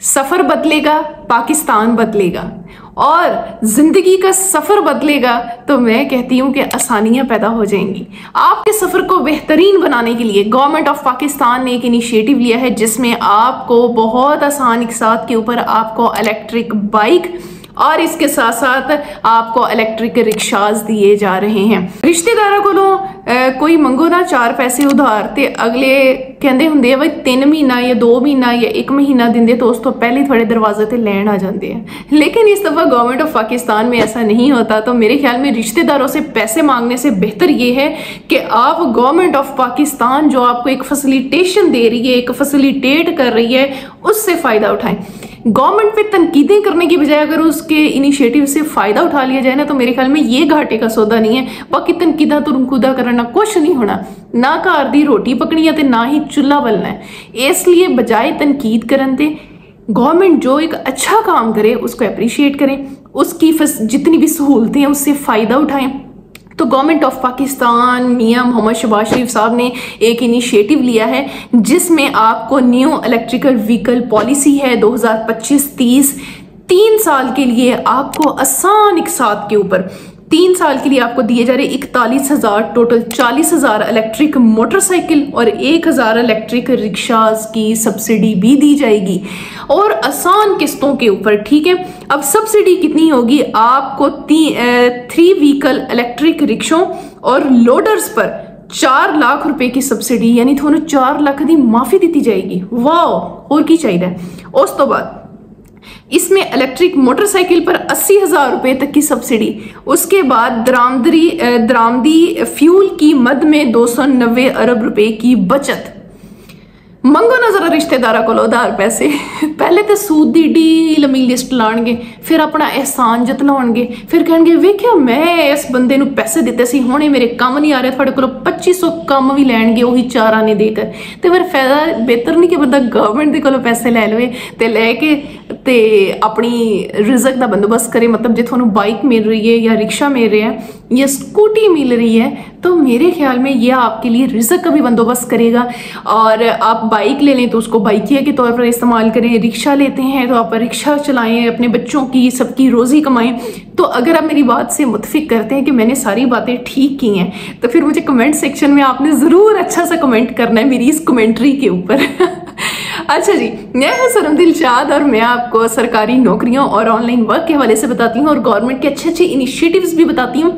सफर बदलेगा, पाकिस्तान बदलेगा। और जिंदगी का सफर बदलेगा तो मैं कहती हूँ कि आसानियां पैदा हो जाएंगी। आपके सफर को बेहतरीन बनाने के लिए गवर्नमेंट ऑफ पाकिस्तान ने एक इनिशिएटिव लिया है, जिसमें आपको बहुत आसान इकसात के ऊपर आपको इलेक्ट्रिक बाइक और इसके साथ साथ आपको इलेक्ट्रिक रिक्शाज दिए जा रहे हैं। रिश्तेदारों को कोई मंगो ना 4 पैसे उधार, ते अगले कहते होंगे भाई 3 महीना या 2 महीना या 1 महीना देंगे तो उस तो पहले थोड़े दरवाजे ते लैन आ जाते हैं। लेकिन इस दफ़ा गवर्नमेंट ऑफ पाकिस्तान में ऐसा नहीं होता। तो मेरे ख्याल में रिश्तेदारों से पैसे मांगने से बेहतर ये है कि आप गवर्नमेंट ऑफ पाकिस्तान जो आपको एक फैसिलिटेशन दे रही है, एक फैसिलिटेट कर रही है, उससे फ़ायदा उठाएं। गवर्नमेंट पे तनकीदें करने की बजाय अगर उसके इनिशिएटिव से फायदा उठा लिया जाए ना, तो मेरे ख्याल में ये घाटे का सौदा नहीं है। बाकी तनकीदा तो रुखुदा करना कुछ नहीं होना, ना घर दी रोटी पकनी है ना ही चुल्ला बलना है। इसलिए बजाय तनकीद करन दे गवर्नमेंट जो एक अच्छा काम करे उसको अप्रिशिएट करें, उसकी जितनी भी सहूलतें हैं उससे फ़ायदा उठाएं। तो गवर्नमेंट ऑफ पाकिस्तान मियां मोहम्मद शहबाज शरीफ साहब ने एक इनिशिएटिव लिया है, जिसमें आपको न्यू इलेक्ट्रिकल व्हीकल पॉलिसी है 2025-30 3 साल के लिए आपको आसान इकसात के ऊपर 3 साल के लिए आपको दिए जा रहे 41,000 टोटल 40,000 इलेक्ट्रिक मोटरसाइकिल और 1,000 इलेक्ट्रिक रिक्शाज की सब्सिडी भी दी जाएगी और आसान किस्तों के ऊपर। ठीक है, अब सब्सिडी कितनी होगी? आपको 3 व्हीकल इलेक्ट्रिक रिक्शों और लोडर्स पर 4 लाख रुपए की सब्सिडी, यानी थोड़ा 4 लाख की माफी दी जाएगी। वाह, और की चाहिए। उस तो बाद इसमें इलेक्ट्रिक मोटरसाइकिल पर 80,000 रुपए तक की सब्सिडी। उसके बाद दरामदी फ्यूल की मद में 290 अरब रुपए की बचत। मंगो ना जरा रिश्तेदारा को उधार पैसे, पहले तो सूद दी डी लम्मी लिस्ट लाणगे, फिर अपना एहसान जतलाउणगे, फिर कहणगे वेखिया मैं इस बंदे नूं पैसे दिते सी, हुणे मेरे काम नहीं आ रहे, तुहाडे कोलों 2500 कम भी लैणगे वही 4 आने देकर। तो फिर फायदा बेहतर नहीं कि बंदा गवर्नमेंट दे कोलों पैसे लै लवे ते लैके ते अपनी रिजक का बंदोबस्त करे। मतलब जो थोनों बाइक मिल रही है या रिक्शा मिल रहा है या स्कूटी मिल रही है, तो मेरे ख्याल में यह आपके लिए रिजक का भी बंदोबस्त करेगा। और आप बाइक ले लें तो उसको बाइकिया के तौर पर इस्तेमाल करें, रिक्शा लेते हैं तो आप रिक्शा चलाएं, अपने बच्चों की सबकी रोज़ी कमाएं। तो अगर आप मेरी बात से मुतफिक करते हैं कि मैंने सारी बातें ठीक की हैं, तो फिर मुझे कमेंट सेक्शन में आपने ज़रूर अच्छा सा कमेंट करना है मेरी इस कमेंट्री के ऊपर। अच्छा जी, मैं हूं सरम दिलशाद और मैं आपको सरकारी नौकरियों और ऑनलाइन वर्क के हवाले से बताती हूँ और गवर्नमेंट के अच्छे अच्छे इनिशिएटिव्स भी बताती हूँ।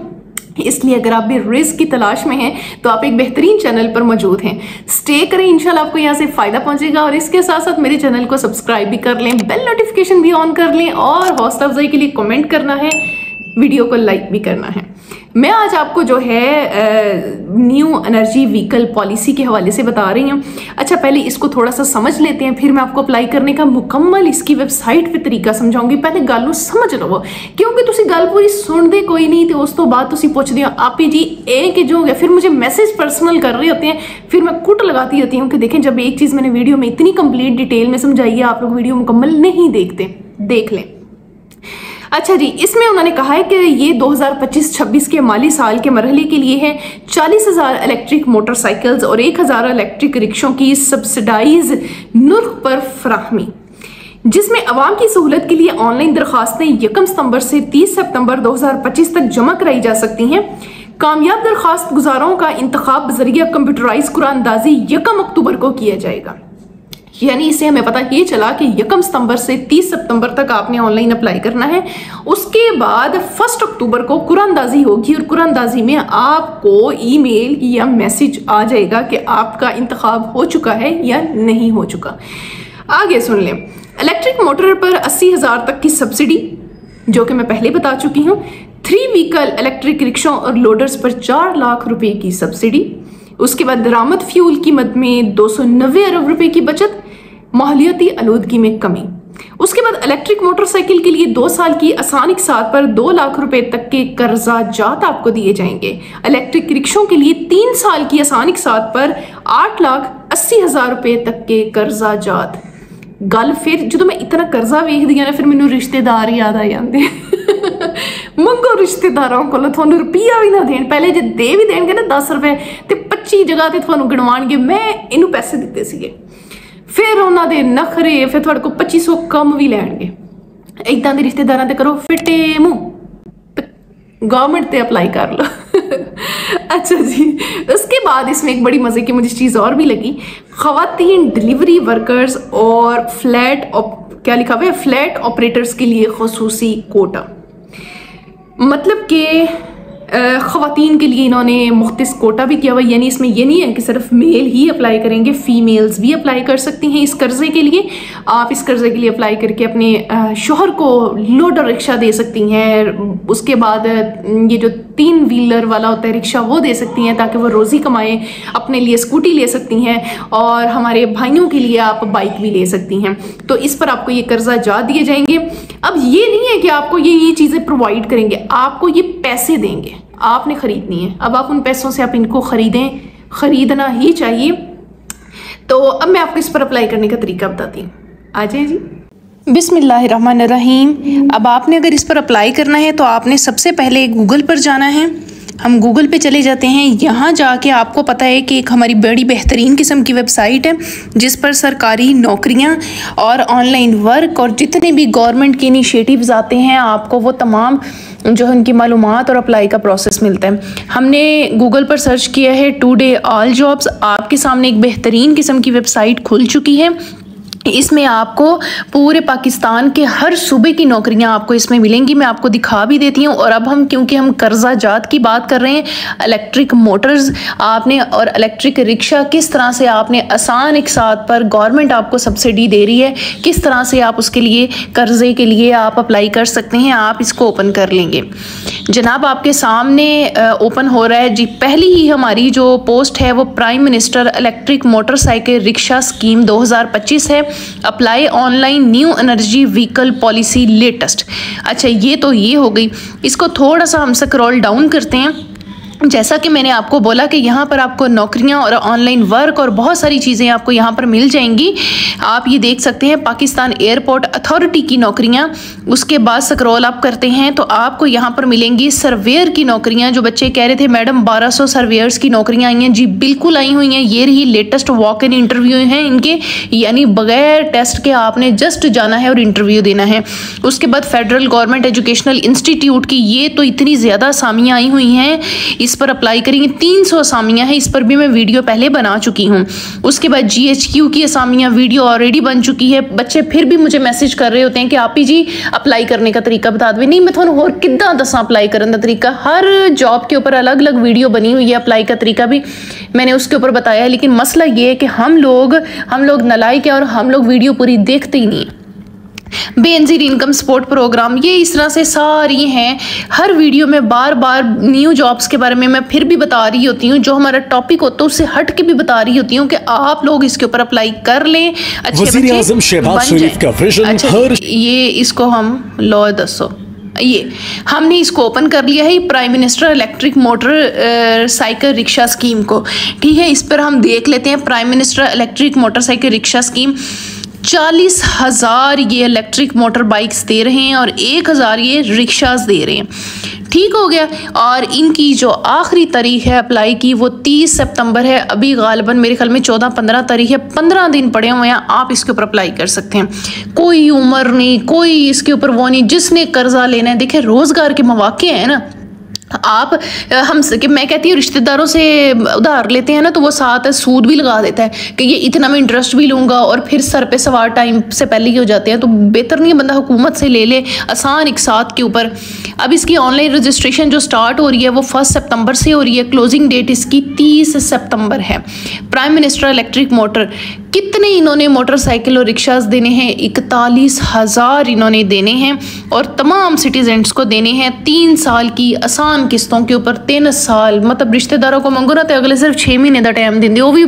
इसलिए अगर आप भी रिस्क की तलाश में हैं तो आप एक बेहतरीन चैनल पर मौजूद हैं। स्टे करें, इंशाल्लाह आपको यहाँ से फ़ायदा पहुंचेगा। और इसके साथ साथ मेरे चैनल को सब्सक्राइब भी कर लें, बेल नोटिफिकेशन भी ऑन कर लें और हौसला अफजाई के लिए कमेंट करना है, वीडियो को लाइक भी करना है। मैं आज आपको जो है न्यू एनर्जी व्हीकल पॉलिसी के हवाले से बता रही हूँ। अच्छा, पहले इसको थोड़ा सा समझ लेते हैं, फिर मैं आपको अप्लाई करने का मुकम्मल इसकी वेबसाइट पे तरीका समझाऊंगी। पहले गल समझ लो, क्योंकि तुम गल पूरी सुनते कोई नहीं, तो उस तो बाद तुम पूछते हो आप ही जी ए कि जो हो गया, फिर मुझे मैसेज पर्सनल कर रहे होते हैं, फिर मैं कुट लगाती होती हूँ कि देखें जब एक चीज़ मैंने वीडियो में इतनी कंप्लीट डिटेल में समझाई है, आप लोग वीडियो मुकम्मल नहीं देखते, देख लें। अच्छा जी, इसमें उन्होंने कहा है कि ये 2025-26 के माली साल के मरहले के लिए है 40,000 इलेक्ट्रिक मोटरसाइकिल्स और 1,000 इलेक्ट्रिक रिक्शों की सब्सिडाइज नुर्ख पर फराहमी, जिसमें अवाम की सहूलत के लिए ऑनलाइन दरखास्तें 1 सितंबर से 30 सितंबर 2025 तक जमा कराई जा सकती हैं। कामयाब दरखास्त गुजारों का इंतखाब बजरिया कंप्यूटराइज कुरानंदाजी 1 अक्टूबर को किया जाएगा। यानी इससे हमें पता ये चला कि 1 सितंबर से 30 सितंबर तक आपने ऑनलाइन अप्लाई करना है। उसके बाद 1 अक्टूबर को कुरानंदाजी होगी और कुरानंदाजी में आपको ईमेल या मैसेज आ जाएगा कि आपका इंतखाब हो चुका है या नहीं हो चुका। आगे सुन लें, इलेक्ट्रिक मोटर पर 80,000 तक की सब्सिडी, जो कि मैं पहले बता चुकी हूँ। 3 व्हीकल इलेक्ट्रिक रिक्शों और लोडर्स पर 4 लाख रुपए की सब्सिडी। उसके बाद दरामद फ्यूल की मद में 290 अरब रुपए की बचत, माहौलियाती आलूदगी में कमी। उसके बाद इलेक्ट्रिक मोटरसाइकिल के लिए 2 साल की आसान इकसात पर 2 लाख रुपए तक के कर्जा जात आपको दिए जाएंगे। इलेक्ट्रिक रिक्शों के लिए 3 साल की आसान इकसात पर 8,80,000 रुपए तक के कर्जा जात। गल फिर जो मैं इतना कर्जा वेख दिया ना, फिर मैनू रिश्तेदार याद आ जाते। मंगो रिश्तेदारों को थोनू रुपया भी ना देन, पहले जो दे भी देंगे ना 10 रुपए, तो 25 जगह ते थोनू गिणवाणगे मैं इनू पैसे दिते सीगे। फिर ਉਹਨਾਂ ਦੇ ਨਖਰੇ, ਫਿਰ ਤੁਹਾਡੇ ਕੋਲ 2500 ਕੰਮ ਵੀ ਲੈਣਗੇ। ਇਦਾਂ ਦੇ ਰਿਸ਼ਤੇਦਾਰਾਂ ਤੇ ਕਰੋ ਫਿੱਟੇ ਮੂੰਹ, गवर्नमेंट पे अप्लाई कर लो। अच्छा जी, उसके बाद इसमें एक बड़ी मज़े की मुझे चीज़ और भी लगी, ख़वातीन डिलीवरी वर्कर्स और क्या लिखा हुआ है, फ्लैट ऑपरेटर्स के लिए खसूसी कोटा। मतलब कि ख़वातीन के लिए इन्होंने मुख्तस कोटा भी किया हुआ, यानी इसमें ये नहीं है कि सिर्फ मेल ही अप्लाई करेंगे, फ़ीमेल्स भी अप्लाई कर सकती हैं इस कर्ज़े के लिए। आप इस कर्ज़े के लिए अप्लाई करके अपने शोहर को लोडर रिक्शा दे सकती हैं। उसके बाद ये जो 3 व्हीलर वाला होता है रिक्शा, वो दे सकती हैं ताकि वो रोज़ी कमाएँ, अपने लिए स्कूटी ले सकती हैं, और हमारे भाइयों के लिए आप बाइक भी ले सकती हैं। तो इस पर आपको ये कर्जा जा दिए जाएंगे। अब ये नहीं है कि आपको ये चीज़ें प्रोवाइड करेंगे, आपको ये पैसे देंगे, आपने खरीदनी है। अब आप उन पैसों से आप इनको खरीदें, खरीदना ही चाहिए। तो अब मैं आपको इस पर अप्लाई करने का तरीका बताती हूँ। आ जाए जी। बिस्मिल्लाहिर्रहमानिर्रहीम। अब आपने अगर इस पर अप्लाई करना है तो आपने सबसे पहले गूगल पर जाना है। हम गूगल पे चले जाते हैं। यहाँ जाके आपको पता है कि एक हमारी बड़ी बेहतरीन किस्म की वेबसाइट है जिस पर सरकारी नौकरियाँ और ऑनलाइन वर्क और जितने भी गवर्नमेंट के इनिशिएटिव्स आते हैं, आपको वो तमाम जो है उनकी मालूमात और अप्लाई का प्रोसेस मिलता है। हमने गूगल पर सर्च किया है टुडे ऑल जॉब्स। आपके सामने एक बेहतरीन किस्म की वेबसाइट खुल चुकी है। इसमें आपको पूरे पाकिस्तान के हर सूबे की नौकरियां आपको इसमें मिलेंगी। मैं आपको दिखा भी देती हूँ। और अब हम क्योंकि हम कर्जा जात की बात कर रहे हैं, इलेक्ट्रिक मोटर्स आपने और इलेक्ट्रिक रिक्शा किस तरह से आपने आसान एक साथ पर गवर्नमेंट आपको सब्सिडी दे रही है, किस तरह से आप उसके लिए कर्जे के लिए आप अप्लाई कर सकते हैं। आप इसको ओपन कर लेंगे। जनाब आपके सामने ओपन हो रहा है जी। पहली ही हमारी जो पोस्ट है वो prime minister electric motorcycle rickshaw scheme 2025 है। Apply online new energy vehicle policy latest. अच्छा, ये तो ये हो गई। इसको थोड़ा सा हम स्क्रॉल डाउन करते हैं। जैसा कि मैंने आपको बोला कि यहाँ पर आपको नौकरियाँ और ऑनलाइन वर्क और बहुत सारी चीज़ें आपको यहाँ पर मिल जाएंगी। आप ये देख सकते हैं पाकिस्तान एयरपोर्ट अथॉरिटी की नौकरियाँ। उसके बाद स्क्रॉल अप करते हैं तो आपको यहाँ पर मिलेंगी सर्वेयर की नौकरियाँ। जो बच्चे कह रहे थे मैडम 1200 सर्वेयर्स की नौकरियाँ आई हैं, जी बिल्कुल आई हुई हैं। ये रही लेटेस्ट वॉक इन इंटरव्यू हैं इनके, यानी बगैर टेस्ट के आपने जस्ट जाना है और इंटरव्यू देना है। उसके बाद फेडरल गवर्नमेंट एजुकेशनल इंस्टीट्यूट की ये तो इतनी ज़्यादा असामियाँ आई हुई हैं, इस पर अप्लाई करेंगे। 300 असामियाँ हैं, इस पर भी मैं वीडियो पहले बना चुकी हूँ। उसके बाद GHQ की असामियाँ वीडियो ऑलरेडी बन चुकी है। बच्चे फिर भी मुझे मैसेज कर रहे होते हैं कि आप ही जी अप्लाई करने का तरीका बता दें। नहीं, मैं थोड़ा और कितना दसा अप्लाई करने का तरीका। हर जॉब के ऊपर अलग अलग वीडियो बनी हुई है, अप्लाई का तरीका भी मैंने उसके ऊपर बताया है। लेकिन मसला ये है कि हम लोग नालायक हैं और हम लोग वीडियो पूरी देखते ही नहीं है। बेनजीर इनकम सपोर्ट प्रोग्राम, ये इस तरह से सारी हैं। हर वीडियो में बार बार न्यू जॉब्स के बारे में मैं फिर भी बता रही होती हूँ। जो हमारा टॉपिक होता है उससे हट के भी बता रही होती हूँ कि आप लोग इसके ऊपर अप्लाई कर लें। अच्छे ये इसको हम लो दसो, ये हमने इसको ओपन कर लिया है prime minister electric motor cycle rickshaw scheme को। ठीक है, इस पर हम देख लेते हैं। Prime minister electric motorcycle rickshaw scheme 40,000 ये इलेक्ट्रिक मोटर बाइक्स दे रहे हैं और 1,000 ये रिक्शास दे रहे हैं। ठीक हो गया। और इनकी जो आखिरी तारीख है अप्लाई की वो 30 सितंबर है। अभी गालिबन मेरे ख्याल में 14-15 तारीख है। 15 दिन पड़े हुए हैं, आप इसके ऊपर अप्लाई कर सकते हैं। कोई उम्र नहीं, कोई इसके ऊपर वो नहीं। जिसने कर्जा लेना है, देखे रोजगार के मौके हैं ना। आप मैं कहती हूँ रिश्तेदारों से उधार लेते हैं ना तो वो साथ सूद भी लगा देता है कि ये इतना मैं इंटरेस्ट भी लूँगा, और फिर सर पे सवार टाइम से पहले ही हो जाते हैं। तो बेहतर नहीं है बंदा हुकूमत से ले ले आसान एक साथ के ऊपर। अब इसकी ऑनलाइन रजिस्ट्रेशन जो स्टार्ट हो रही है वो 1 सितंबर से हो रही है। क्लोजिंग डेट इसकी 30 सितंबर है। प्राइम मिनिस्टर इलेक्ट्रिक मोटर, कितने इन्होंने मोटरसाइकिल और रिक्शास देने हैं? 41,000 इन्होंने देने हैं और तमाम सिटीजन्स को देने हैं 3 साल की आसान किस्तों के ऊपर। 3 साल मतलब रिश्तेदारों को मंगो ना तो अगले सिर्फ 6 महीने का टाइम देंगे, वो भी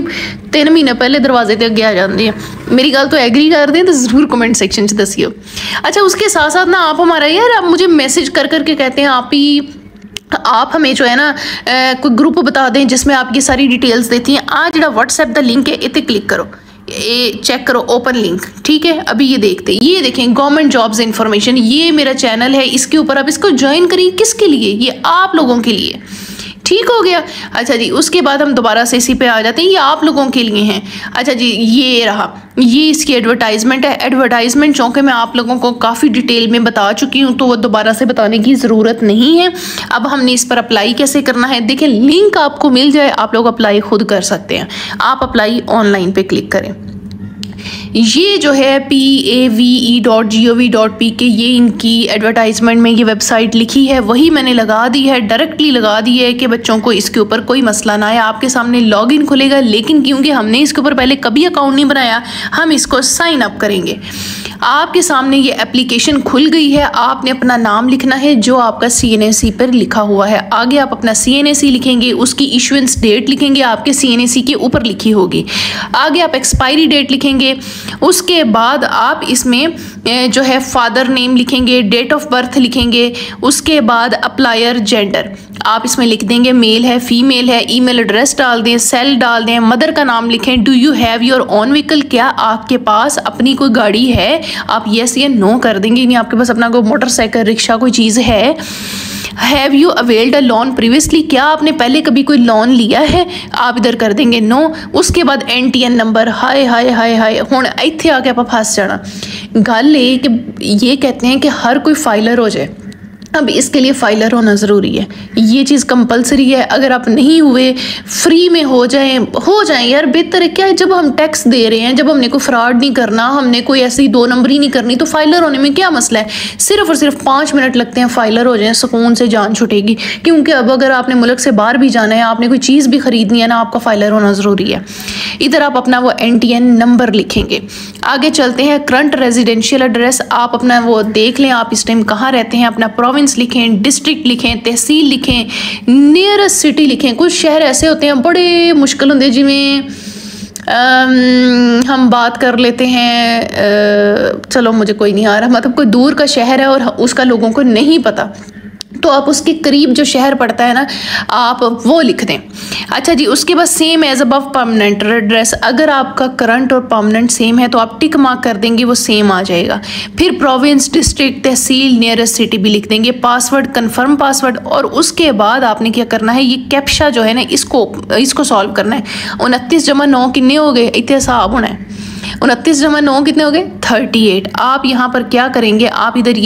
3 महीने पहले दरवाजे ते अगे आ जाती है। मेरी गल तो एग्री कर दें तो ज़रूर कमेंट सेक्शन दसियो। अच्छा, उसके साथ साथ ना आप हमारा यार आप मुझे मैसेज कर करके कहते हैं आप हमें जो है ना कोई ग्रुप बता दें जिसमें आप ये सारी डिटेल्स देती हैं। आज जो व्हाट्सएप का लिंक है इतने क्लिक करो, ये चेक करो, ओपन लिंक। ठीक है, अभी ये देखते हैं, ये देखें गवर्नमेंट जॉब्स इंफॉर्मेशन। ये मेरा चैनल है, इसके ऊपर आप इसको ज्वाइन करिए। किसके लिए? ये आप लोगों के लिए। ठीक हो गया। अच्छा जी, उसके बाद हम दोबारा से इसी पे आ जाते हैं, ये आप लोगों के लिए हैं। अच्छा जी, ये रहा, ये इसकी एडवर्टाइजमेंट है। एडवर्टाइजमेंट चूँकि मैं आप लोगों को काफ़ी डिटेल में बता चुकी हूँ तो वो दोबारा से बताने की ज़रूरत नहीं है। अब हमने इस पर अप्लाई कैसे करना है, देखिए लिंक आपको मिल जाए, आप लोग अप्लाई खुद कर सकते हैं। आप अप्लाई ऑनलाइन पे क्लिक करें। ये जो है pave.gov.pk, ये इनकी एडवर्टाइजमेंट में ये वेबसाइट लिखी है, वही मैंने लगा दी है, डायरेक्टली लगा दी है कि बच्चों को इसके ऊपर कोई मसला ना आए। आपके सामने लॉगिन खुलेगा, लेकिन क्योंकि हमने इसके ऊपर पहले कभी अकाउंट नहीं बनाया, हम इसको साइन अप करेंगे। आपके सामने ये एप्लीकेशन खुल गई है। आपने अपना नाम लिखना है जो आपका CNSE पर लिखा हुआ है। आगे आप अपना CNSE लिखेंगे, उसकी इशुएंस डेट लिखेंगे, आपके CNSE के ऊपर लिखी होगी। आगे आप एक्सपायरी डेट लिखेंगे। उसके बाद आप इसमें जो है फादर नेम लिखेंगे, डेट ऑफ बर्थ लिखेंगे। उसके बाद अप्लायर जेंडर आप इसमें लिख देंगे, मेल है फीमेल है, ईमेल एड्रेस डाल दें, सेल डाल दें, मदर का नाम लिखें। Do you have your own vehicle, क्या आपके पास अपनी कोई गाड़ी है, आप यस या नो कर देंगे। नहीं आपके पास अपना कोई मोटरसाइकिल, रिक्शा, कोई चीज़ है। Have you availed a loan previously, क्या आपने पहले कभी कोई लोन लिया है, आप इधर कर देंगे नो। उसके बाद NTN नंबर। हाय हाय हाय हाय, हुण इत्थे आके आप फंस जाना। गल ये कि ये कहते हैं कि हर कोई फाइलर हो जाए, अब इसके लिए फाइलर होना ज़रूरी है, ये चीज़ कंपलसरी है। अगर आप नहीं हुए, फ्री में हो जाएं यार, बेहतर है। क्या है, जब हम टैक्स दे रहे हैं, जब हमने कोई फ्रॉड नहीं करना, हमने कोई ऐसी 2 नंबरी नहीं करनी, तो फाइलर होने में क्या मसला है। सिर्फ और सिर्फ 5 मिनट लगते हैं, फाइलर हो जाएं, सुकून से जान छुटेगी। क्योंकि अब अगर आपने मुल्क से बाहर भी जाना है, आपने कोई चीज़ भी ख़रीदनी है ना, आपका फाइलर होना ज़रूरी है। इधर आप अपना वो NTN नंबर लिखेंगे। आगे चलते हैं, करंट रेजिडेंशियल एड्रेस आप अपना वो देख लें, आप इस टाइम कहाँ रहते हैं। अपना प्रोविंस लिखें, डिस्ट्रिक्ट लिखें, तहसील लिखें, नियरेस्ट सिटी लिखें। कुछ शहर ऐसे होते हैं बड़े मुश्किल होंगे, जिमें हम बात कर लेते हैं, चलो मुझे कोई नहीं आ रहा, मतलब कोई दूर का शहर है और उसका लोगों को नहीं पता, तो आप उसके करीब जो शहर पड़ता है ना, आप वो लिख दें। अच्छा जी, उसके बाद same as above permanent address, अगर आपका करंट और परमानेंट सेम है तो आप टिक मार्क कर देंगे, वो सेम आ जाएगा। फिर प्रोविंस, डिस्ट्रिक्ट, तहसील, नियरेस्ट सिटी भी लिख देंगे। Password, confirm password. और उसके बाद आपने क्या करना है, ये कैप्चा जो है ना, इसको सॉल्व करना है। 29 जमा 9 कितने हो गए, इतने हिसाब होना है। 29 जमा 9 कितने हो गए, 38। आप यहाँ पर क्या करेंगे, आप इधर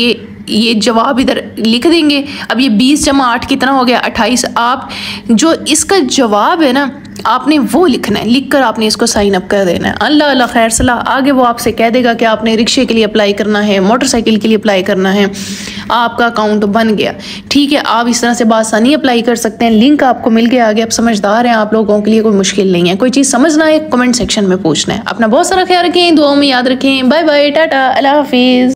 ये जवाब इधर लिख देंगे। अब ये 20 जमा 8 कितना हो गया, 28। आप जो इसका जवाब है ना, आपने वो लिखना है, लिखकर आपने इसको साइन अप कर देना है। अल्लाह अल्लाह खैर सलाह। आगे वो आपसे कह देगा कि आपने रिक्शे के लिए अप्लाई करना है, मोटरसाइकिल के लिए अप्लाई करना है, आपका अकाउंट बन गया। ठीक है, आप इस तरह से बासानी अप्लाई कर सकते हैं। लिंक आपको मिल गया आगे, आप समझदार हैं, आप लोगों के लिए कोई मुश्किल नहीं है। कोई चीज़ समझना है कमेंट सेक्शन में पूछना है। अपना बहुत सारा ख्याल रखें, दुआओं में याद रखें। बाय बाय, टाटा, अल्लाह हाफिज़।